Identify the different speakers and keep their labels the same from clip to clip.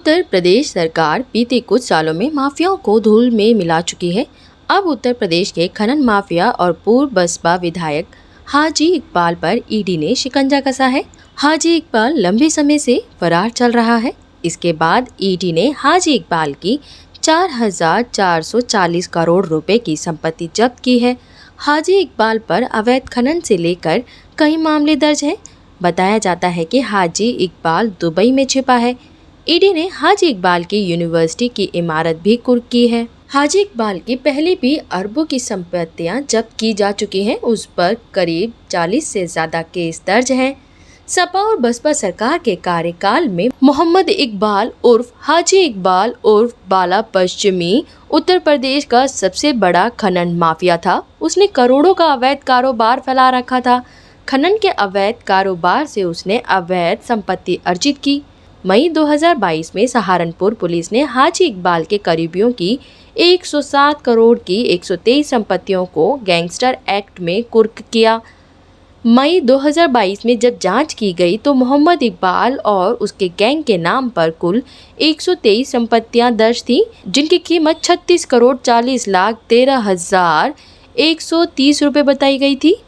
Speaker 1: उत्तर प्रदेश सरकार बीते कुछ सालों में माफियाओं को धूल में मिला चुकी है। अब उत्तर प्रदेश के खनन माफिया और पूर्व बसपा विधायक हाजी इकबाल पर ईडी ने शिकंजा कसा है। हाजी इकबाल लंबे समय से फरार चल रहा है। इसके बाद ईडी ने हाजी इकबाल की 4,440 करोड़ रुपए की संपत्ति जब्त की है। हाजी इकबाल पर अवैध खनन से लेकर कई मामले दर्ज हैं। बताया जाता है कि हाजी इकबाल दुबई में छिपा है। ईडी ने हाजी इकबाल की यूनिवर्सिटी की इमारत भी कुर्क की है। हाजी इकबाल की पहले भी अरबों की संपत्तियां जब्त की जा चुकी हैं। उस पर करीब 40 से ज्यादा केस दर्ज हैं। सपा और बसपा सरकार के कार्यकाल में मोहम्मद इकबाल उर्फ हाजी इकबाल उर्फ बाला पश्चिमी उत्तर प्रदेश का सबसे बड़ा खनन माफिया था। उसने करोड़ों का अवैध कारोबार फैला रखा था। खनन के अवैध कारोबार से उसने अवैध संपत्ति अर्जित की। मई 2022 में सहारनपुर पुलिस ने हाजी इकबाल के करीबियों की 107 करोड़ की 123 संपत्तियों को गैंगस्टर एक्ट में कुर्क किया। मई 2022 में जब जांच की गई तो मोहम्मद इकबाल और उसके गैंग के नाम पर कुल 123 संपत्तियां दर्ज थीं, जिनकी कीमत 36 करोड़ 40 लाख 13,130 रुपये बताई गई थी।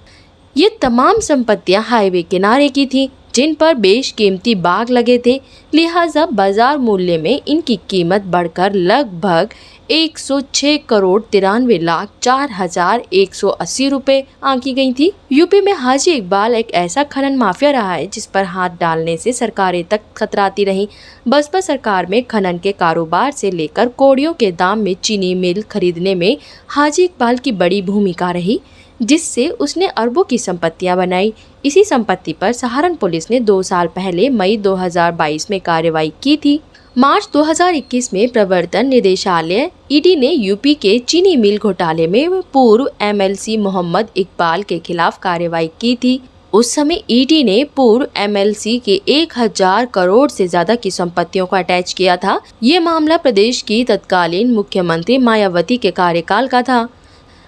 Speaker 1: ये तमाम संपत्तियां हाईवे किनारे की थीं, जिन पर बेशकीमती बाग लगे थे। लिहाजा बाजार मूल्य में इनकी कीमत बढ़कर लगभग 106 करोड़ 93 लाख 4,180 रुपये आंकी गई थी। यूपी में हाजी इकबाल एक ऐसा खनन माफिया रहा है जिस पर हाथ डालने से सरकारें तक खतराती रहीं। बसपा सरकार में खनन के कारोबार से लेकर कौड़ियों के दाम में चीनी मिल खरीदने में हाजी इकबाल की बड़ी भूमिका रही, जिससे उसने अरबों की संपत्तियां बनाई। इसी संपत्ति पर सहारन पुलिस ने 2 साल पहले मई 2022 में कार्रवाई की थी। मार्च 2021 में प्रवर्तन निदेशालय ईडी ने यूपी के चीनी मिल घोटाले में पूर्व एमएलसी मोहम्मद इकबाल के खिलाफ कार्रवाई की थी। उस समय ईडी ने पूर्व एमएलसी के 1000 करोड़ से ज्यादा की संपत्तियों को अटैच किया था। ये मामला प्रदेश की तत्कालीन मुख्यमंत्री मायावती के कार्यकाल का था।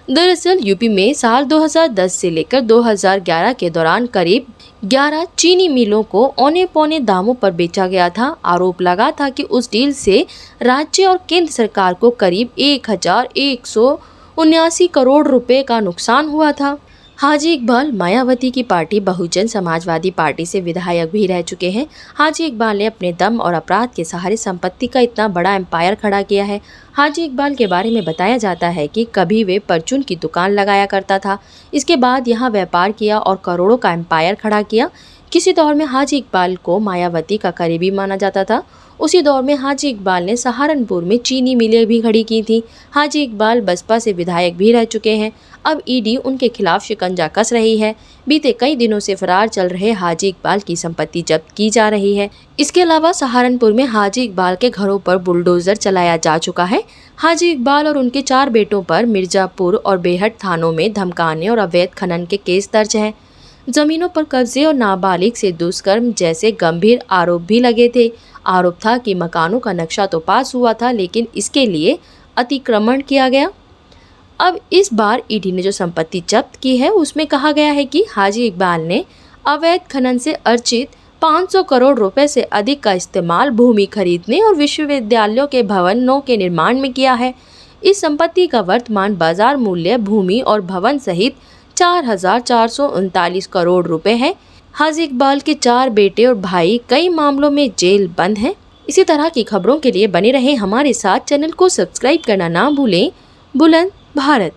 Speaker 1: दरअसल यूपी में साल 2010 से लेकर 2011 के दौरान करीब 11 चीनी मिलों को औने पौने दामों पर बेचा गया था। आरोप लगा था कि उस डील से राज्य और केंद्र सरकार को करीब 1,179 करोड़ रुपए का नुकसान हुआ था। हाजी इकबाल मायावती की पार्टी बहुजन समाजवादी पार्टी से विधायक भी रह चुके हैं। हाजी इकबाल ने अपने दम और अपराध के सहारे संपत्ति का इतना बड़ा एम्पायर खड़ा किया है। हाजी इकबाल के बारे में बताया जाता है कि कभी वे परचून की दुकान लगाया करता था। इसके बाद यहाँ व्यापार किया और करोड़ों का एम्पायर खड़ा किया। किसी दौर में हाजी इकबाल को मायावती का करीबी माना जाता था। उसी दौर में हाजी इकबाल ने सहारनपुर में चीनी मिलें भी खड़ी की थी। हाजी इकबाल बसपा से विधायक भी रह चुके हैं। अब ईडी उनके खिलाफ शिकंजा कस रही है। बीते कई दिनों से फरार चल रहे हाजी इकबाल की संपत्ति जब्त की जा रही है। इसके अलावा सहारनपुर में हाजी इकबाल के घरों पर बुलडोजर चलाया जा चुका है। हाजी इकबाल और उनके 4 बेटों पर मिर्जापुर और बेहट थानों में धमकाने और अवैध खनन के केस दर्ज हैं। जमीनों पर कब्जे और नाबालिग से दुष्कर्म जैसे गंभीर आरोप भी लगे थे। आरोप था कि मकानों का नक्शा तो पास हुआ था, लेकिन इसके लिए अतिक्रमण किया गया। अब इस बार ईडी ने जो संपत्ति जब्त की है उसमें कहा गया है कि हाजी इकबाल ने अवैध खनन से अर्जित 500 करोड़ रुपए से अधिक का इस्तेमाल भूमि खरीदने और विश्वविद्यालयों के भवनों के निर्माण में किया है। इस संपत्ति का वर्तमान बाजार मूल्य भूमि और भवन सहित 4,439 करोड़ रुपए है। हाजी इकबाल के 4 बेटे और भाई कई मामलों में जेल बंद हैं। इसी तरह की खबरों के लिए बने रहें हमारे साथ। चैनल को सब्सक्राइब करना ना भूलें। बुलंद भारत।